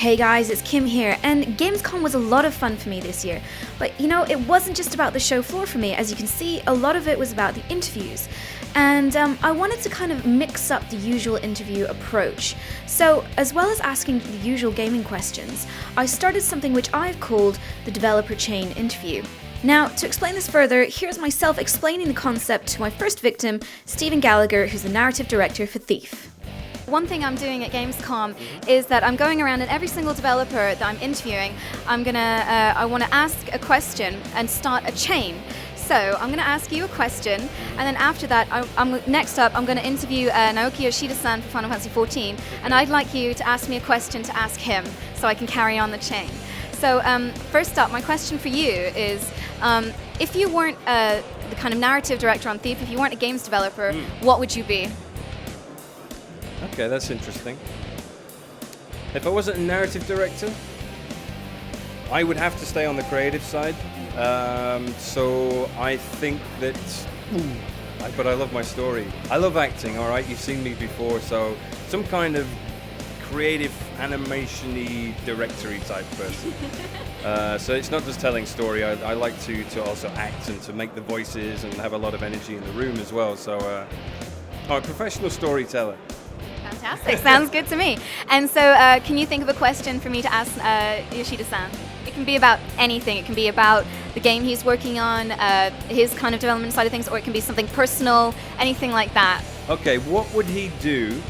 Hey guys, it's Kim here, and Gamescom was a lot of fun for me this year. But you know, it wasn't just about the show floor for me. As you can see, a lot of it was about the interviews. And I wanted to kind of mix up the usual interview approach. So, as well as asking the usual gaming questions, I started something which I've called the Developer Chain Interview. Now, to explain this further, here's myself explaining the concept to my first victim, Stephen Gallagher, who's the narrative director for Thief. One thing I'm doing at Gamescom is that I'm going around and every single developer that I'm interviewing, I want to ask a question and start a chain. So I'm going to ask you a question, and then after that, next up, I'm going to interview Naoki Yoshida-san for Final Fantasy XIV, and I'd like you to ask me a question to ask him, so I can carry on the chain. So first up, my question for you is, if you weren't the kind of narrative director on Thief, if you weren't a games developer, what would you be? Okay, that's interesting. If I wasn't a narrative director, I would have to stay on the creative side. So I think that, but I love my story. I love acting, all right? You've seen me before, so some kind of creative animation-y directory type person. So it's not just telling story. I like to also act and to make the voices and have a lot of energy in the room as well. So I'm a professional storyteller. Fantastic, sounds good to me. And so can you think of a question for me to ask Yoshida-san? It can be about anything. It can be about the game he's working on, his kind of development side of things, or it can be something personal, anything like that. Okay, what would he do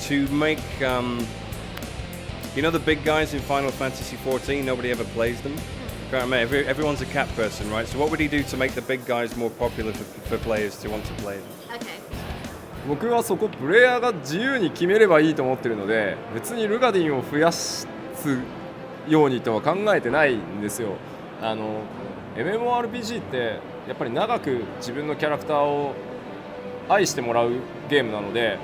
to make, you know the big guys in Final Fantasy XIV, nobody ever plays them? Everyone's a cat person, right? So what would he do to make the big guys more popular for players to want to play them? Okay. 僕はそこプレイヤーが自由に決めればいいと思ってるので、別にルガディンを増やすようにとは考えてないんですよ。MMORPG ってやっぱり長く自分のキャラクターを愛してもらうゲームなので、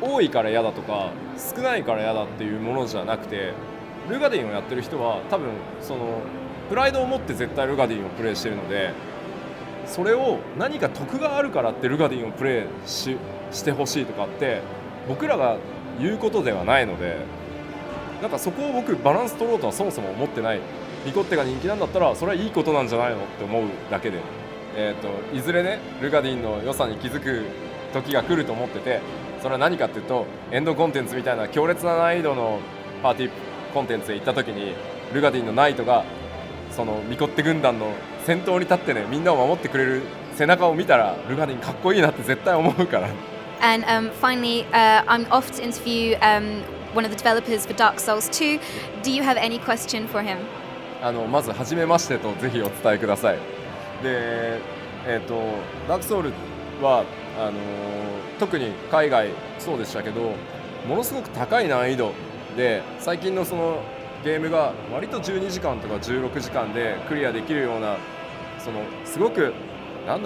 多いから嫌だとか少ないから嫌だっていうものじゃなくて、ルガディンをやってる人は多分そのプライドを持って絶対ルガディンをプレイしてるので、それを何か得があるからってルガディンをプレイしてほしいとかって僕らが言うことではないので、なんかそこを僕バランス取ろうとはそもそも思ってない。ミコッテが人気なんだったらそれはいいことなんじゃないのって思うだけで、いずれねルガディンの良さに気づく時が来ると思ってて、それは何かっていうとエンドコンテンツみたいな強烈な難易度のパーティーコンテンツへ行った時にルガディンのナイトがそのミコッテ軍団の先頭に立ってね、みんなを守ってくれる背中を見たらルガディンかっこいいなって絶対思うから。And finally, I'm off to interview one of the developers for Dark Souls 2. Do you have any question for him? まず初めましてとぜひお伝えください。で、ダークソウルは特に海外そうでしたけど、ものすごく高い難易度で最近のそのゲームが割と12時間とか16時間でクリアできるような、そのすごく難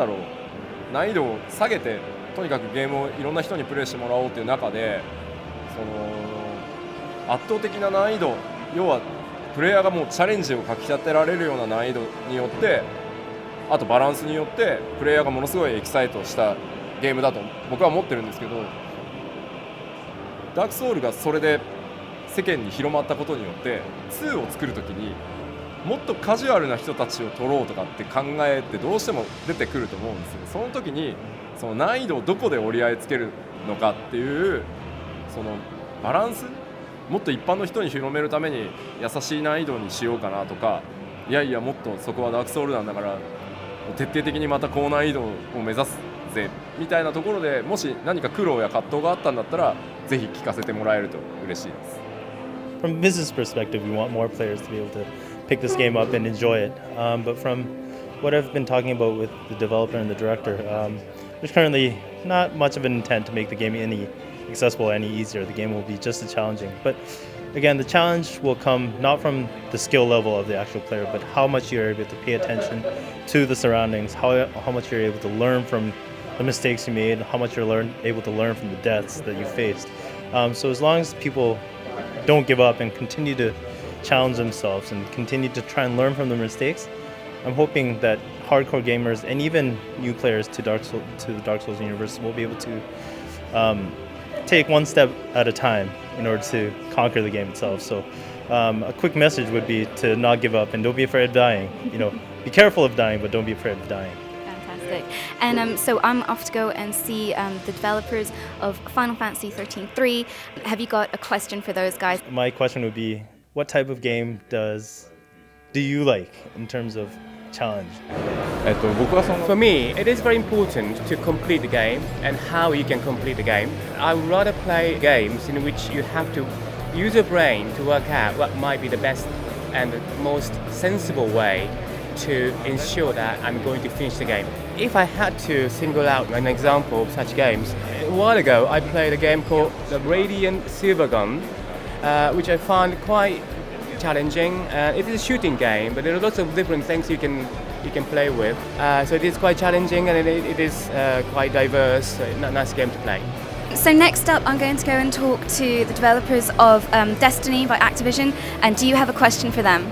易度を下げてとにかくゲームをいろんな人にプレイしてもらおうという中で、その圧倒的な難易度、要はプレイヤーがもうチャレンジをかき立てられるような難易度によって、あとバランスによってプレイヤーがものすごいエキサイトしたゲームだと僕は思ってるんですけど、ダークソウルがそれで世間に広まったことによって2を作るときにもっとカジュアルな人たちを取ろうとかって考えてどうしても出てくると思うんですよ。その時にその難易度をどこで折り合いつけるのかっていうそのバランス、もっと一般の人に広めるために優しい難易度にしようかなとか、いやいやもっとそこはダークソウルなんだから徹底的にまた高難易度を目指すぜみたいなところで、もし何か苦労や葛藤があったんだったらぜひ聞かせてもらえると嬉しいです。From a business perspective, we want more players to be able to pick this game up and enjoy it. But from what I've been talking about with the developer and the director, there's currently not much of an intent to make the game any accessible any easier. The game will be just as challenging. But again, the challenge will come not from the skill level of the actual player, but how much you're able to pay attention to the surroundings, how much you're able to learn from the mistakes you made, how much you're able to learn from the deaths that you faced. So as long as people don't give up and continue to challenge themselves and continue to try and learn from their mistakes, I'm hoping that hardcore gamers and even new players to the Dark Souls universe will be able to take one step at a time in order to conquer the game itself. So a quick message would be to not give up and don't be afraid of dying. Be careful of dying, but don't be afraid of dying. Fantastic. And so I'm off to go and see the developers of Final Fantasy 13-3. Have you got a question for those guys? My question would be, what type of game do you like in terms of challenge? 僕はその For me, it is very important to complete the game and how you can complete the game. I would rather play games in which you have to use your brain to work out what might be the best and the most sensible way to ensure that I'm going to finish the game. If I had to single out an example of such games, a while ago I played a game called the Radiant Silvergun, which I found quite challenging. It is a shooting game, but there are lots of different things you can play with. So it is quite challenging and it is quite diverse. Nice game to play. So next up, I'm going to go and talk to the developers of Destiny by Activision. And do you have a question for them?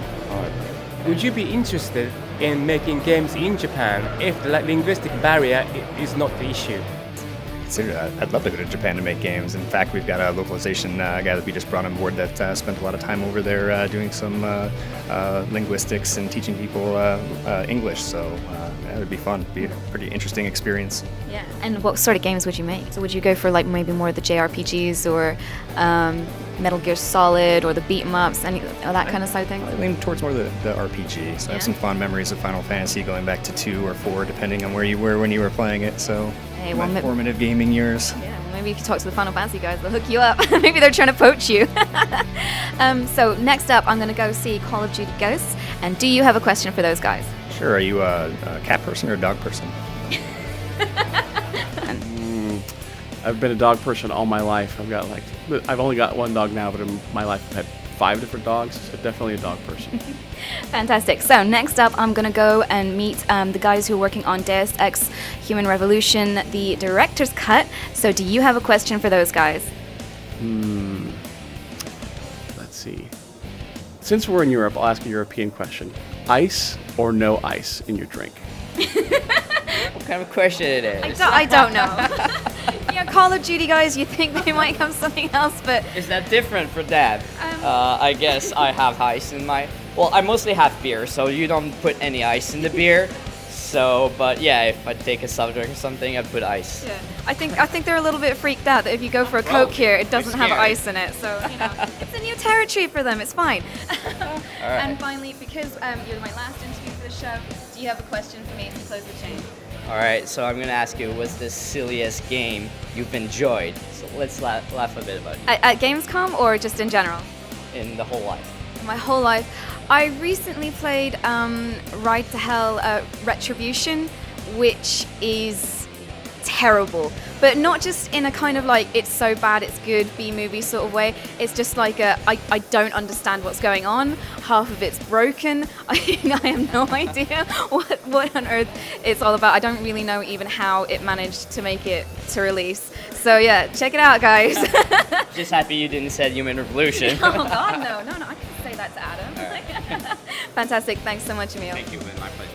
Would you be interested in making games in Japan if the linguistic barrier is not the issue? I'd love to go to Japan to make games. In fact, we've got a localization guy that we just brought on board that spent a lot of time over there doing some linguistics and teaching people English. So that would be fun. It'd be a pretty interesting experience. Yeah. And what sort of games would you make? So would you go for like maybe more of the JRPGs or Metal Gear Solid or the beat 'em ups, and that kind of side of things? I lean towards more the RPG. So I have some fond memories of Final Fantasy going back to 2 or 4, depending on where you were when you were playing it. So Hey, well, my formative gaming years. Yeah, well, maybe if you talk to the Final Fantasy guys, they'll hook you up. Maybe they're trying to poach you. So next up, I'm going to go see Call of Duty Ghosts. And do you have a question for those guys? Sure. Are you a cat person or a dog person? I've been a dog person all my life. I've only got one dog now, but in my life I've had 5 different dogs. So definitely a dog person. Fantastic. So next up, I'm going to go and meet the guys who are working on Deus Ex Human Revolution, the director's cut. So do you have a question for those guys? Let's see. Since we're in Europe, I'll ask a European question. Ice or no ice in your drink? What kind of question it is? I don't know. Call of Duty guys, you think they might have something else, but... Is that different for that? I guess I have ice in my... Well, I mostly have beer, so you don't put any ice in the beer. So, but yeah, if I take a soft drink or something, I put ice. Yeah, I think they're a little bit freaked out that if you go for a Coke here, it doesn't have ice in it. So, it's a new territory for them. It's fine. All right. And finally, because you're my last interview for the show, do you have a question for me to close the chain? All right, so I'm going to ask you, what's the silliest game you've enjoyed? So let's laugh a bit about it. At Gamescom or just in general? In the whole life. My whole life. I recently played Ride to Hell Retribution, which is terrible. But not just in a kind of like, it's so bad, it's good, B-movie sort of way. It's just like I don't understand what's going on. Half of it's broken. I have no idea what on earth it's all about. I don't really know even how it managed to make it to release. So yeah, check it out, guys. Just happy you didn't say Human Revolution. Oh God, no, I couldn't say that to Adam. All right. Fantastic, thanks so much, Emil. Thank you, man. My pleasure.